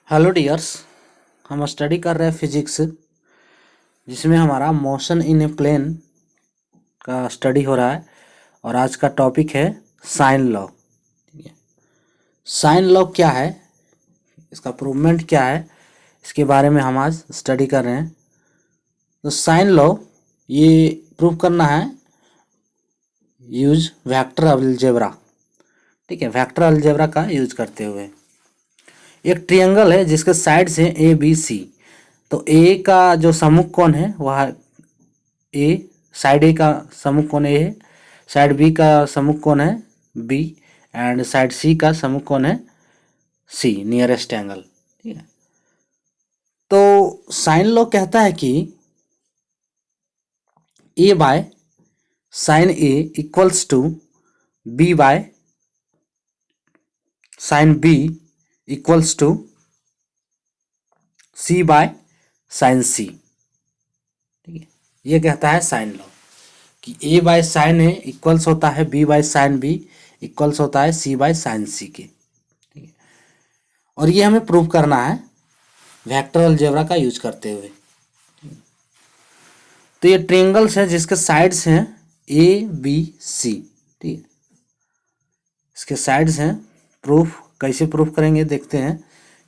Hello dears. हम study कर रहे हैं फिजिक्स, जिसमें हमारा मोशन इन ए प्लेन का स्टडी हो रहा है। और आज का टॉपिक है साइन लॉ। साइन लॉ क्या है, इसका प्रूवमेंट क्या है, इसके बारे में हम आज स्टडी कर रहे हैं। तो साइन लॉ ये प्रूव करना है यूज वेक्टर अलजेब्रा। ठीक है, वेक्टर अलजेब्रा का यूज करते हुए एक ट्रायंगल है जिसके साइड्स हैं ए बी सी। तो ए का जो सम्मुख कोण है वह ए, साइड ए का सम्मुख कोण ए है, साइड बी का सम्मुख कोण है बी, एंड साइड सी का सम्मुख कोण है सी, नियरेस्ट एंगल। ठीक है, तो साइन लॉ कहता है कि A by sine A equals to B by sine B equals to C by sine C. ठीक है, ये कहता है साइन लॉ कि A by sine A equals होता है B by sine B equals होता है सी बाय साइन सी के। ठीक है, और ये हमें प्रूव करना है वेक्टर अलजेब्रा का यूज करते हुए। तो ये ट्रायंगल्स है जिसके साइड्स हैं ए बी सी। ठीक है, इसके साइड्स हैं। प्रूफ कैसे प्रूफ करेंगे देखते हैं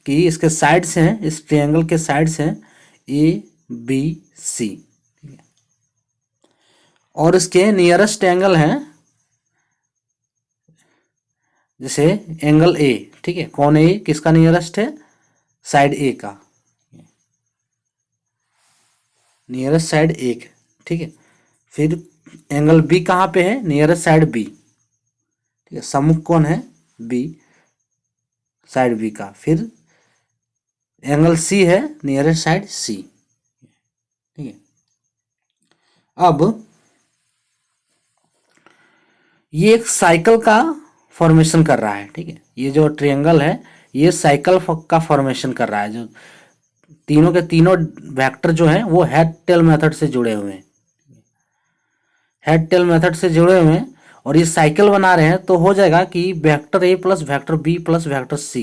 कि इसके साइड्स हैं, इस ट्रायंगल के साइड्स हैं ए बी सी। ठीक है, और इसके नियरेस्ट एंगल हैं जैसे एंगल ए। ठीक है, कौन ए किसका नियरेस्ट है, साइड ए का, नियरेस्ट साइड ए। ठीक है, फिर एंगल बी कहाँ पे है, नियरेस्ट साइड बी। ठीक है, सम्मुख कौन है बी, साइड बी का। फिर एंगल सी है नियरेस्ट साइड सी। ठीक है, अब ये एक साइकिल का फॉर्मेशन कर रहा है। ठीक है, ये जो ट्रायंगल है ये साइकिल का फॉर्मेशन कर रहा है। जो तीनों के तीनों वेक्टर जो हैं वो हेड टेल मेथड से जुड़े हुए हैं, हेड टेल मेथड से जुड़े हुए हैं, और ये साइकिल बना रहे हैं। तो हो जाएगा कि vector A plus vector B plus vector C,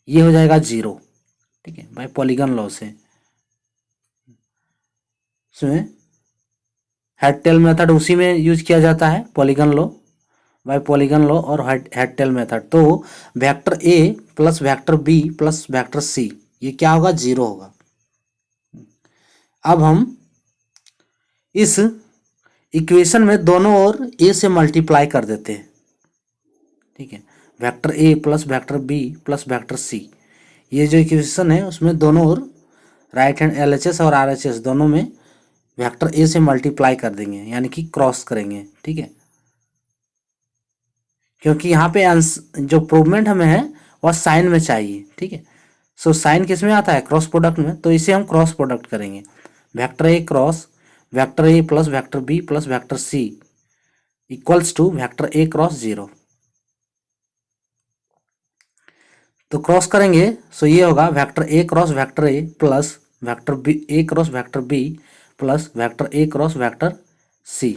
ये हो जाएगा 0। ठीक है, बाय पॉलीगन लॉ से। इसमें हेड टेल मेथड उसी में यूज किया जाता है, polygon law, by polygon law और हेड टेल मेथड। तो vector A plus vector B plus vector C, ये क्या होगा, 0 होगा। अब हम इस इक्वेशन में दोनों ओर ए से मल्टीप्लाई कर देते हैं। ठीक है, vector A plus vector B plus vector C, ये जो इक्वेशन है उसमें दोनों ओर राइट हैंड LHS और RHS दोनों में वेक्टर ए से मल्टीप्लाई कर देंगे, यानी कि क्रॉस करेंगे। ठीक है, क्योंकि यहाँ पे जो प्रूवमेंट हमें है वह साइन में चाहिए। ठीक है, सो साइन किस में आता है, क्रॉस प्रोडक्ट में। तो इसे हम क्रॉस प्रोडक्ट करेंगे, vector A cross vector A plus vector B plus vector C equals to vector A cross 0। तो क्रॉस करेंगे सो ये होगा vector A cross vector A plus vector B A cross vector B plus vector A cross vector C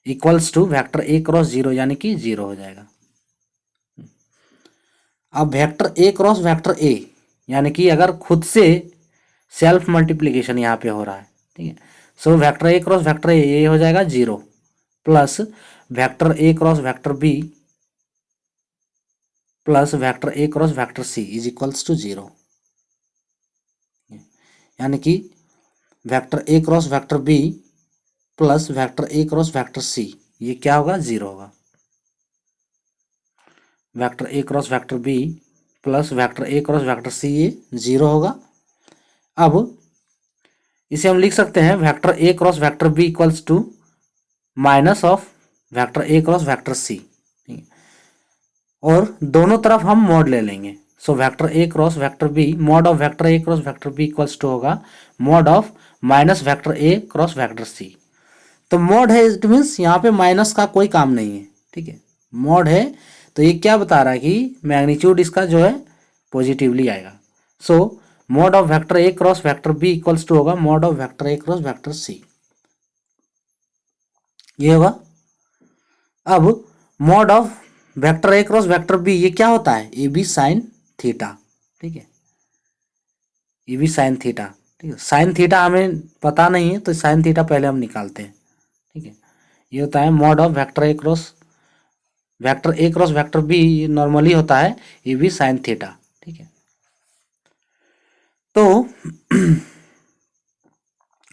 equals to vector A cross 0, यानी कि 0 हो जाएगा। अब vector A cross vector A, यानी कि अगर खुद से सेल्फ मल्टीप्लिकेशन यहाँ पे हो रहा है। ठीक है, so vector A cross vector A ये हो जाएगा 0 plus vector A cross vector B plus vector A cross vector C is equals to 0, यानी कि vector A cross vector B plus vector A cross vector C, ये क्या होगा, 0 होगा। Vector A cross vector B plus vector A cross vector C, ये 0 होगा। अब इसे हम लिख सकते हैं vector A cross vector B equals to minus of vector A cross vector C, और दोनों तरफ हम मॉड ले लेंगे। So vector A cross vector B mod of vector A cross vector B equals to होगा mod of minus vector A cross vector C. तो mod है, it means यहाँ पे माइनस का कोई काम नहीं है। ठीक है, मॉड है तो ये क्या बता रहा है कि मैग्नीट्यूड इसका जो है पॉजिटिवली आएगा। So mod of vector A cross vector B equals to होगा mod of vector A cross vector C, ये होगा। अब mod of vector A cross vector B, ये क्या होता है, ए बी साइन थीटा। ठीक है, ए बी साइन थीटा। ठीक है, साइन थीटा हमें पता नहीं है तो साइन थीटा पहले हम निकालते हैं। ठीक है, ये होता है mod of vector A cross vector B, normally होता है ए बी साइन थीटा। ठीक है, तो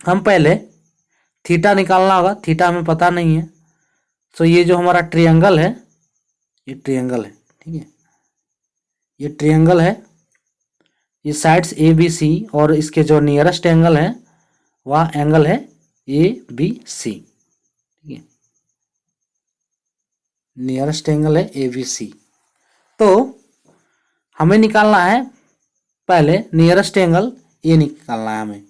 हम पहले थीटा निकालना होगा, थीटा हमें पता नहीं है। तो ये जो हमारा ट्रायंगल है, ये ट्रायंगल है। ठीक है, ये ट्रायंगल है, ये साइड्स ए बी सी और इसके जो नियरेस्ट एंगल है वह एंगल है ए बी सी। ठीक है, नियरेस्ट एंगल है ए बी सी। तो हमें निकालना है पहले नियरेस्ट एंगल ए निकालना है हमें।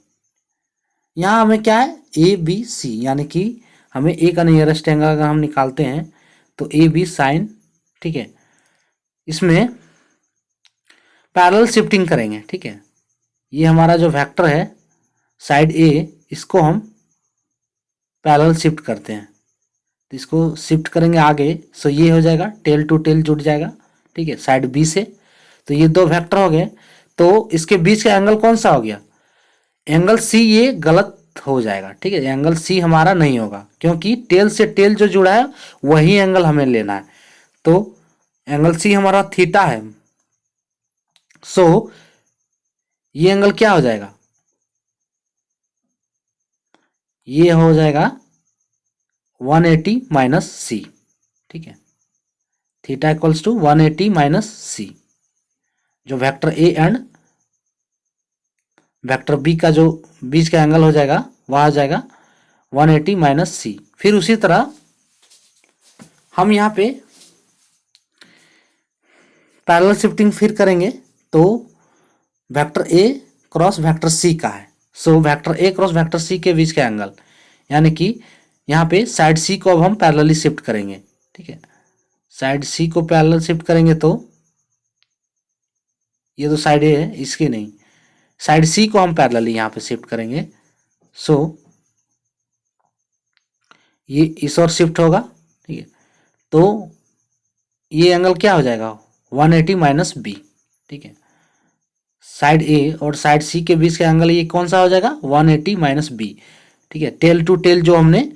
यहाँ हमें क्या है ए बी सी, यानी कि हमें ए का नियरेस्ट एंगल अगर हम निकालते हैं तो ए बी साइन। ठीक है, इसमें पैरेलल शिफ्टिंग करेंगे। ठीक है, ये हमारा जो वेक्टर है साइड ए, इसको हम पैरेलल शिफ्ट करते हैं, तो इसको शिफ्ट करेंगे आगे। सो ये हो जाएगा टेल टू टेल जुड़ जाएगा। ठीक है, साइड बी से। तो ये दो वेक्टर हो गए, तो इसके बीच का एंगल कौन सा हो गया, एंगल सी। ये गलत हो जाएगा। ठीक है, एंगल सी हमारा नहीं होगा क्योंकि टेल से टेल जो जुड़ा है वही एंगल हमें लेना है। तो एंगल सी हमारा थीटा है। सो ये एंगल क्या हो जाएगा, ये हो जाएगा 180 माइनस सी। ठीक है, theta equals to 180 minus C. जो vector A and vector B का जो बीच का एंगल हो जाएगा वह आ जाएगा 180 माइनस सी। फिर उसी तरह हम यहाँ पे पैरेलल शिफ्टिंग फिर करेंगे, तो vector A cross vector C का है। So vector A cross vector C के बीच का एंगल, यानी कि यहाँ पे साइड सी को अब हम पैरेलली शिफ्ट करेंगे। ठीक है, साइड सी को पैरेलल शिफ्ट करेंगे तो ये तो साइड ए है, इसकी नहीं, साइड सी को हम पैरेलली यहाँ पे शिफ्ट करेंगे। सो ये इस ओर शिफ्ट होगा। ठीक है, तो ये एंगल क्या हो जाएगा 180 माइनस बी। ठीक है, साइड ए और साइड सी के बीच का एंगल ये कौन सा हो जाएगा 180 माइनस बी। ठीक है, टेल टू टेल जो हमने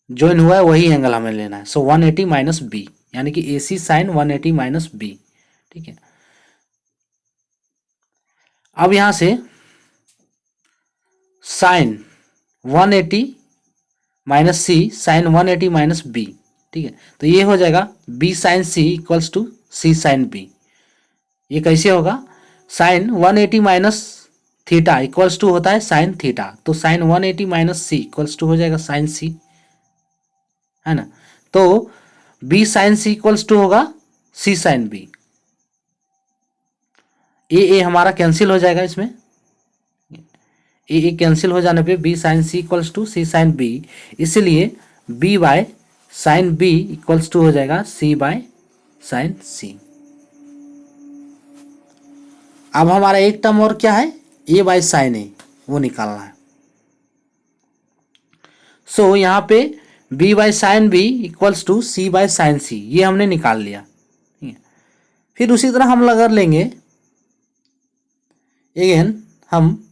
ज्वाइन हुआ है वही एंगल हमें लेना है। सो 180 माइनस बी, यानी कि A C sine 180 minus B. ठीक है, अब यहां से sine 180 minus C sine 180 minus B. ठीक है, तो ये हो जाएगा B sine C equals to C sine B. ये कैसे होगा, sine 180 minus theta equals to होता है साइन थीटा, तो sine 180 minus C equals to हो जाएगा साइन सी, है ना। तो B sine C equals to होगा सी साइन बी। ए हमारा कैंसिल हो जाएगा, इसमें ए कैंसिल हो जाने पे B sine C equals to C sine B, इसलिए B by sine B equals to हो जाएगा सी बाय साइन सी। अब हमारा एक टर्म और क्या है, ए बाय साइन ए, वो निकालना है। सो यहाँ पे B by sine B equals to C by sine C, ये हमने निकाल लिया। फिर उसी तरह हम लगा लेंगे अगेन, हम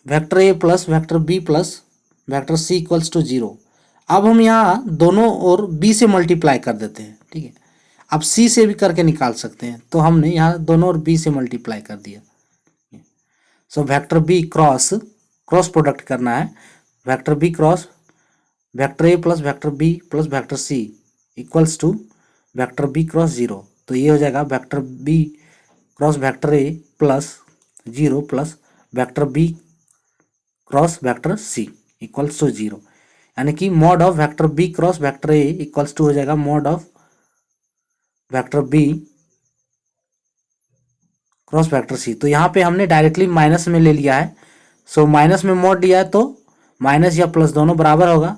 vector A plus vector B plus vector C equals to 0। अब हम यहाँ दोनों ओर बी से मल्टीप्लाई कर देते हैं। ठीक है, अब सी से भी करके निकाल सकते हैं, तो हमने यहाँ दोनों ओर बी से मल्टीप्लाई कर दिया। So vector B cross product करना है, vector B cross vector A plus vector C equals to vector B cross 0। तो ये हो जाएगा vector B cross vector A plus 0 plus vector B cross vector C equals to 0, यानी कि mod of vector B cross vector A equals to हो जाएगा mod of vector B cross vector C. तो यहाँ पे हमने डायरेक्टली माइनस में ले लिया है। सो माइनस में मॉड लिया है तो माइनस या प्लस दोनों बराबर होगा।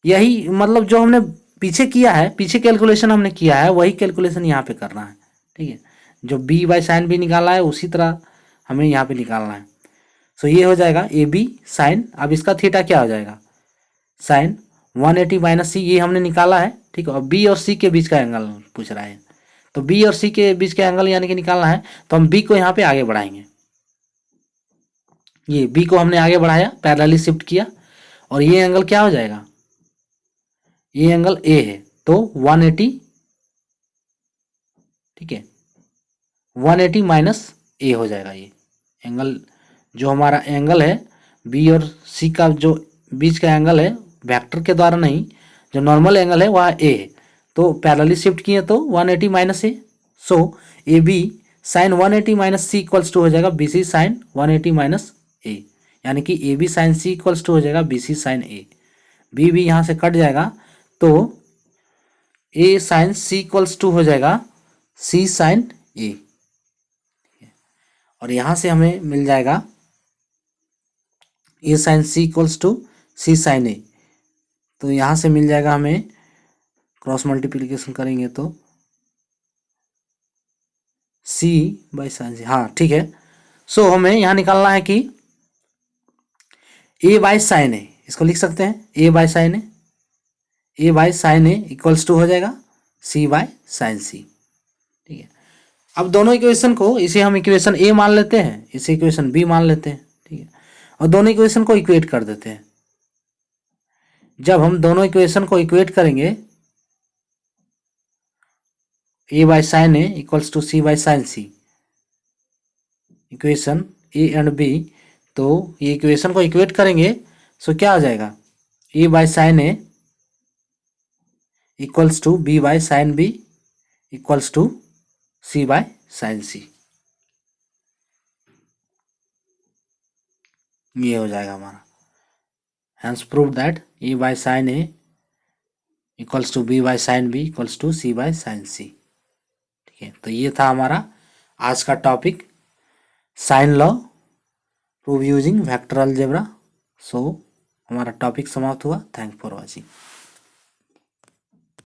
यही मतलब जो हमने पीछे किया है, पीछे कैलकुलेशन हमने किया है वही कैलकुलेशन यहाँ पे करना है। ठीक है, जो बी बाय साइन बी निकाला है उसी तरह हमें यहाँ पे निकालना है। सो ये हो जाएगा ए बी साइन, अब इसका थीटा क्या हो जाएगा साइन 180 माइनस सी, ये हमने निकाला है। ठीक है, और बी और सी के बीच का एंगल पूछ रहा है, तो बी और सी के बीच के एंगल यानी कि निकालना है, तो हम बी को यहाँ पे आगे बढ़ाएंगे। ये बी को हमने आगे बढ़ाया, पैरेलली शिफ्ट किया, और ये एंगल क्या हो जाएगा, ये एंगल ए है तो 180, ठीक है, 180 माइनस ए हो जाएगा। ये एंगल जो हमारा एंगल है बी और सी का जो बीच का एंगल है वेक्टर के द्वारा नहीं, जो नॉर्मल एंगल है वह ए है, तो पैरेलली शिफ्ट किए तो 180 minus A, so A B sine 180 minus C equals to हो जाएगा B C sine 180 minus A, यानी कि A B sine C equals to हो जाएगा B C sine A. B भी यहाँ से कट जाएगा तो A sine C equals to हो जाएगा सी साइन ए, और यहाँ से हमें मिल जाएगा A sine C equals to C sine A, तो यहाँ से मिल जाएगा हमें, क्रॉस मल्टीप्लिकेशन करेंगे तो सी बाई साइन सी, हाँ ठीक है। सो हमें यहाँ निकालना है कि ए बाई साइन ए, इसको लिख सकते हैं A by sine A, A by sine A equals to हो जाएगा सी बाई साइन सी, ठीक है। अब दोनों इक्वेशन को, इसे हम इक्वेशन ए मान लेते हैं, इसे इक्वेशन बी मान लेते हैं, ठीक है, और दोनों इक्वेशन को इक्वेट कर देते हैं। जब हम दोनों इक्वेशन को इक्वेट करेंगे, A by sine A equals to C by sine C, equation A and B, तो ये इक्वेशन को इक्वेट करेंगे सो क्या हो जाएगा, A by sine A equals to B by sine B equals to C by sine C, ये हो जाएगा हमारा। Hence prove that A by sine A equals to B by sine B equals to C by sine C, ठीक है। तो ये था हमारा आज का topic, sine law prove using vector algebra. So हमारा टॉपिक समाप्त हुआ। Thank for watching.